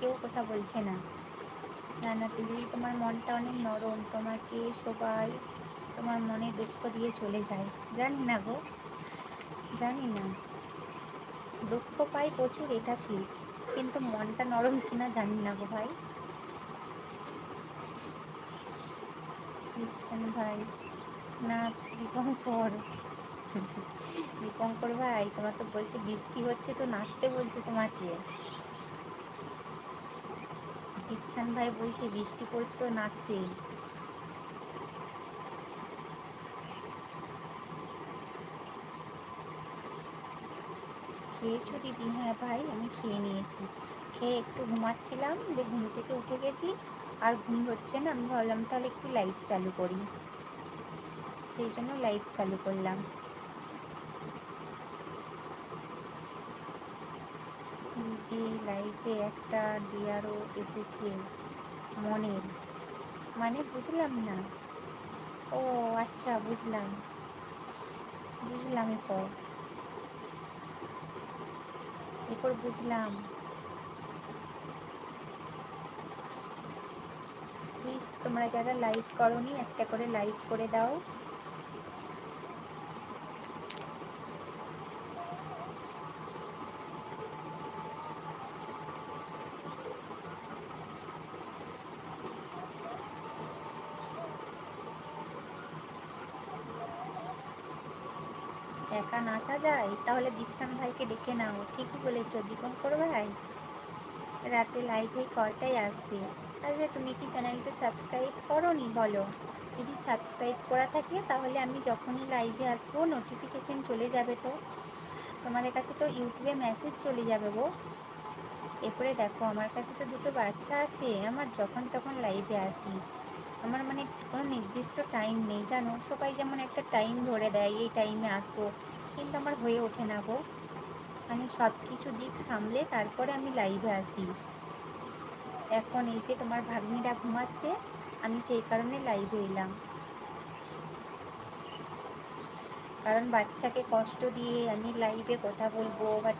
কেউ কথা বলছে না। না দিদি, তোমার মনটা অনেক নরম, তোমাকে সবাই তোমার মনে দুঃখ দিয়ে চলে যায়। জানি না গো, জানি না, দুঃখ পাই প্রচুর, এটা ঠিক, কিন্তু মনটা নরম কিনা জানি না গো ভাই। লিপসান ভাই নাচ। দীপঙ্কর, দীপঙ্কর ভাই তোমাকে বলছে বৃষ্টি হচ্ছে তো নাচতে বলছে তোমাকে। লিপসান ভাই বলছে বৃষ্টি পড়ছে তো নাচতে। খেয়েছো দিদি? হ্যাঁ ভাই, আমি খেয়ে নিয়েছি। খেয়ে একটু ঘুমাচ্ছিলাম, যে ঘুম থেকে উঠে গেছি, আর ঘুম হচ্ছে না, আমি ভাবলাম তাহলে একটু লাইট চালু করি, সেই জন্য লাইট চালু করলাম। দিদি লাইফে একটা ডিয়ারও এসেছে মনের, মানে বুঝলাম না। ও আচ্ছা, বুঝলাম, বুঝলাম, এরপর বুঝলাম। প্লিজ তোমরা যারা লাইক করোনি একটা করে লাইক করে দাও। একা নাচা যায়? তাহলে দীপসান ভাইকে ডেকে নাও। ঠিকই বলেছ দীপঙ্কর ভাই, রাতে লাইভে কয়টায় আসবে? আচ্ছা, তুমি কি চ্যানেলটা সাবস্ক্রাইব করোনি বলো? যদি সাবস্ক্রাইব করা থাকে তাহলে আমি যখনই লাইভে আসবো নোটিফিকেশন চলে যাবে, তো তোমাদের কাছে তো ইউটিউবে মেসেজ চলে যাবে গো। এরপরে দেখো, আমার কাছে তো দুটো বাচ্চা আছে, আমার যখন তখন লাইভে আসি, আমার মানে কোনো নির্দিষ্ট টাইম নেই জানো। সবাই যেমন একটা টাইম ধরে দেয় এই টাইমে আসবো, কিন্তু আমার হয়ে ওঠে না গো। মানে সব কিছু দিক সামলে তারপরে আমি লাইভে আসি। এখন এই যে তোমার ভাগ্নিরা ঘুমাচ্ছে, আমি সেই কারণে লাইভে এলাম, কারণ বাচ্চাকে কষ্ট দিয়ে আমি লাইভে কথা বলবো বাট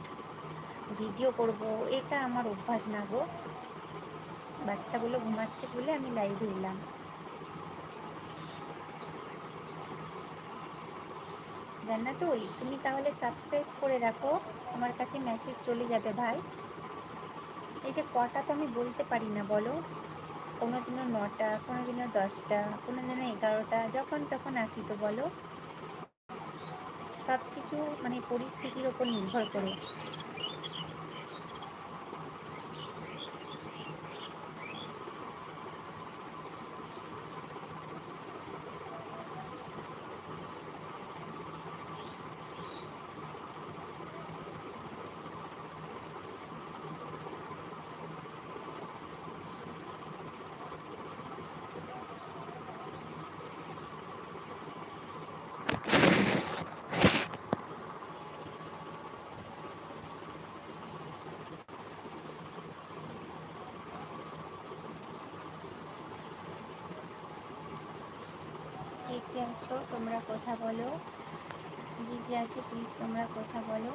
ভিডিও করব, এটা আমার অভ্যাস না গো। বাচ্চাগুলো ঘুমাচ্ছে বলে আমি লাইভে এলাম। জান্নাতুল, তুমি তাহলে সাবস্ক্রাইব করে রাখো, তোমার কাছে মেসেজ চলে যাবে ভাই। এই যে কটা তো আমি বলতে পারি না বলো, কোনো দিনও 9টা, কোনো দিনও 10টা, কোনো দিনও 11টা, যখন তখন আসি তো বলো। সব কিছু মানে পরিস্থিতির ওপর নির্ভর করে। কে কে আছো তোমরা কথা বলো, যে আছো প্লিজ তোমরা কথা বলো।